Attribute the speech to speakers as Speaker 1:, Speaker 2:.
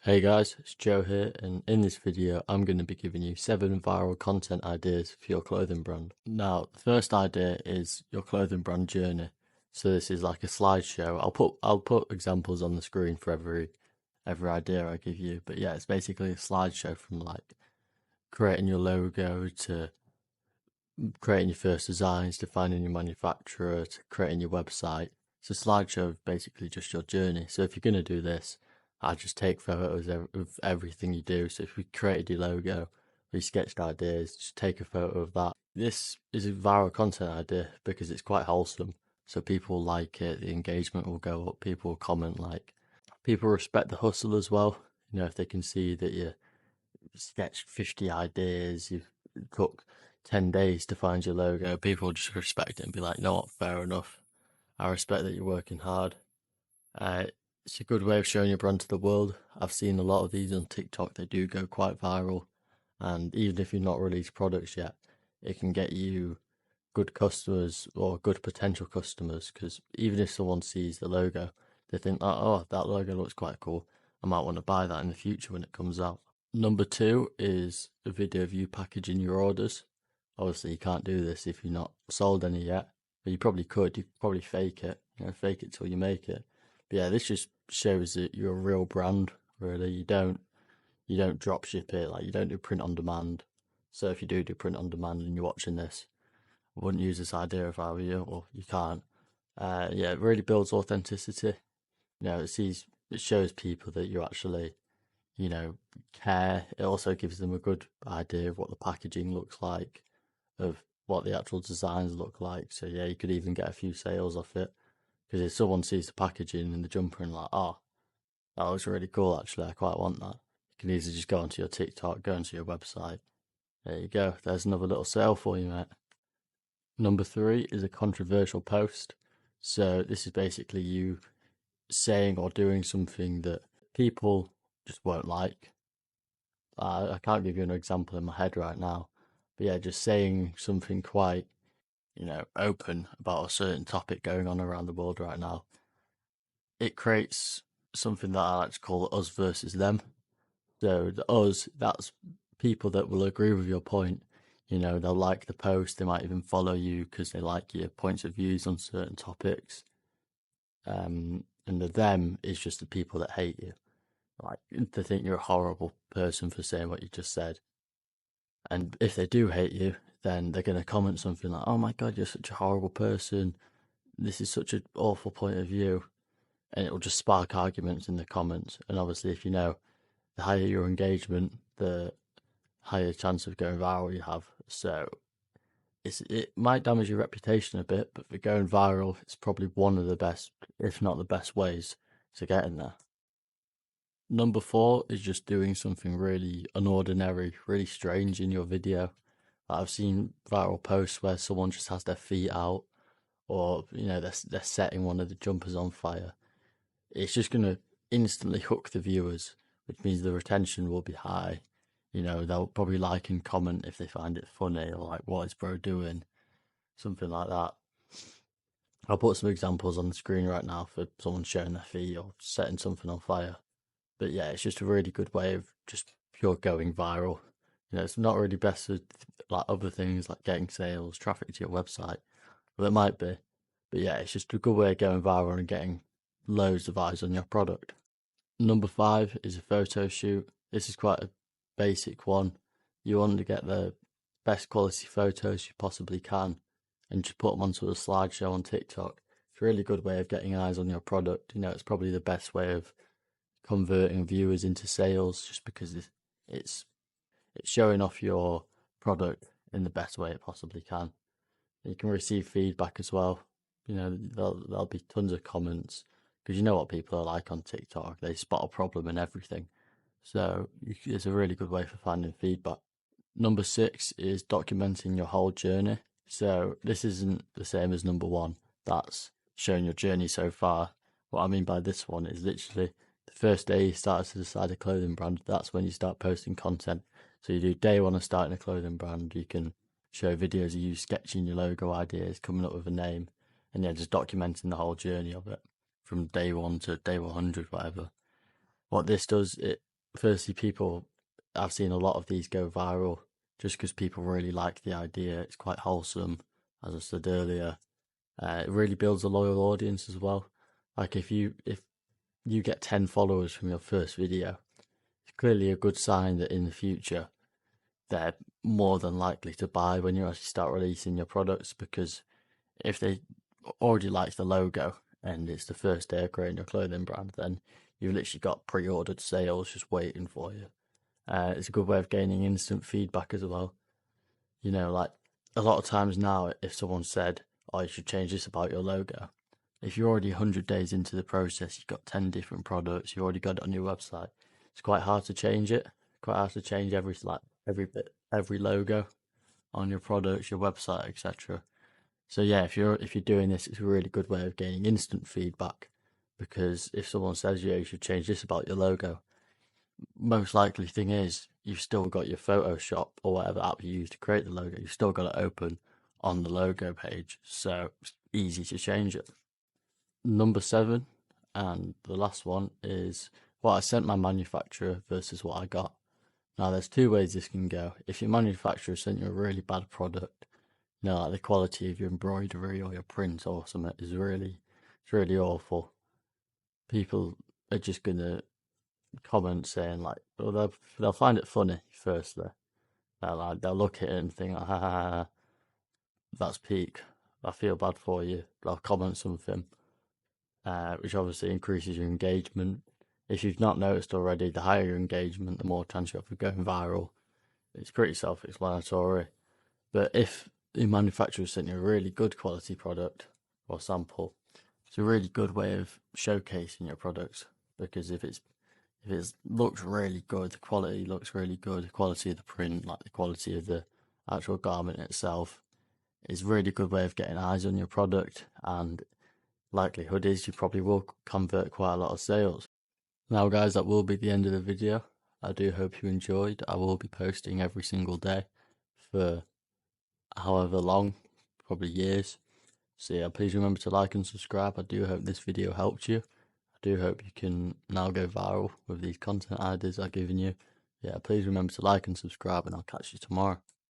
Speaker 1: Hey guys, it's Joe here, and in this video I'm going to be giving you 7 viral content ideas for your clothing brand. Now, the first idea is your clothing brand journey. So this is like a slideshow. I'll put examples on the screen for every idea I give you. But yeah, it's basically a slideshow from like creating your logo to creating your first designs to finding your manufacturer to creating your website. It's a slideshow of basically just your journey. So if you're going to do this, I just take photos of everything you do. So if we created your logo or you sketched ideas, just take a photo of that. This is a viral content idea because it's quite wholesome. So people like it, the engagement will go up, people will comment, like people respect the hustle as well. You know, if they can see that you sketched 50 ideas, you've took 10 days to find your logo, people just respect it and be like, you know what, fair enough. I respect that you're working hard. Uh, it's a good way of showing your brand to the world. I've seen a lot of these on TikTok, they do go quite viral. And even if you've not released products yet, it can get you good customers or good potential customers. Because even if someone sees the logo, they think, oh, that logo looks quite cool. I might want to buy that in the future when it comes out. Number 2 is a video of you packaging your orders. Obviously, you can't do this if you're not sold any yet, but you probably could. You could probably fake it, fake it till you make it. But yeah, this just shows that you're a real brand. Really, you don't drop ship it, like you don't do print on demand. So if you do print on demand and you're watching this, I wouldn't use this idea if I were you, or you can't. Yeah, it really builds authenticity. It shows people that you actually care. It also gives them a good idea of what the packaging looks like, of what the actual designs look like. So yeah, you could even get a few sales off it. Because if someone sees the packaging and the jumper and like, oh, that looks really cool actually, I quite want that. You can easily just go onto your TikTok, go onto your website. There you go. There's another little sale for you, mate. Number 3 is a controversial post. So this is basically you saying or doing something that people just won't like. I can't give you an example in my head right now, but yeah, just saying something quite, open about a certain topic going on around the world right now. It creates something that I like to call us versus them. So the us, that's people that will agree with your point. They'll like the post, they might even follow you because they like your points of views on certain topics. And the them is just the people that hate you. Like they think you're a horrible person for saying what you just said. And if they do hate you, then they're going to comment something like, oh my God, you're such a horrible person. This is such an awful point of view. And it will just spark arguments in the comments. And obviously, if you know, the higher your engagement, the higher chance of going viral you have. So it might damage your reputation a bit, but for going viral, it's probably one of the best, if not the best ways to get in there. Number 4 is just doing something really unordinary, really strange in your video. I've seen viral posts where someone just has their feet out, or they're setting one of the jumpers on fire. It's just gonna instantly hook the viewers, which means the retention will be high. They'll probably like and comment if they find it funny, or like, what is bro doing? Something like that. I'll put some examples on the screen right now for someone showing their feet or setting something on fire. But yeah, it's just a really good way of just pure going viral. It's not really best for like other things like getting sales, traffic to your website. Well, it might be. But yeah, it's just a good way of going viral and getting loads of eyes on your product. Number 5 is a photo shoot. This is quite a basic one. You want to get the best quality photos you possibly can and just put them onto a slideshow on TikTok. It's a really good way of getting eyes on your product. It's probably the best way of converting viewers into sales just because it's showing off your product in the best way it possibly can. You can receive feedback as well. There'll be tons of comments because you know what people are like on TikTok. They spot a problem in everything. So it's a really good way for finding feedback. Number 6 is documenting your whole journey. So this isn't the same as number 1. That's showing your journey so far. What I mean by this one is literally the first day you start to decide a clothing brand. That's when you start posting content. So you do day 1 of starting a clothing brand. You can show videos of you sketching your logo ideas, coming up with a name, and just documenting the whole journey of it from day 1 to day 100, whatever. What this does, it firstly, I've seen a lot of these go viral just because people really like the idea. It's quite wholesome, as I said earlier. It really builds a loyal audience as well. Like if you get 10 followers from your first video, it's clearly a good sign that in the future they're more than likely to buy when you actually start releasing your products, because if they already like the logo and it's the first day of creating your clothing brand, then you've literally got pre-ordered sales just waiting for you. It's a good way of gaining instant feedback as well. You know, like a lot of times now, if someone said, "Oh, you should change this about your logo," if you're already 100 days into the process, you've got 10 different products, you've already got it on your website, it's quite hard to change it. Quite hard to change every bit, every logo on your products, your website, etc. So yeah, if you're doing this, it's a really good way of gaining instant feedback, because if someone says, "Yeah, you should change this about your logo," most likely thing is you've still got your Photoshop or whatever app you use to create the logo. You've still got it open on the logo page, so it's easy to change it. Number 7, and the last one, is what I sent my manufacturer versus what I got. Now, there's two ways this can go. If your manufacturer sent you a really bad product, you know, like the quality of your embroidery or your print or something is it's really awful. People are just gonna comment saying like, well, they'll find it funny firstly. They'll look at it and think, ha ha ha, that's peak. I feel bad for you. They'll comment something, which obviously increases your engagement. If you've not noticed already, the higher your engagement, the more chance you have of going viral. It's pretty self-explanatory. But if the manufacturer sent you a really good quality product or sample, it's a really good way of showcasing your products, because if it looks really good, the quality looks really good, the quality of the print, like the quality of the actual garment itself, is a really good way of getting eyes on your product, and likelihood is you probably will convert quite a lot of sales. Now guys, that will be the end of the video. I do hope you enjoyed. I will be posting every single day for however long, probably years. So yeah, please remember to like and subscribe. I do hope this video helped you. I do hope you can now go viral with these content ideas I've given you. Yeah, please remember to like and subscribe, and I'll catch you tomorrow.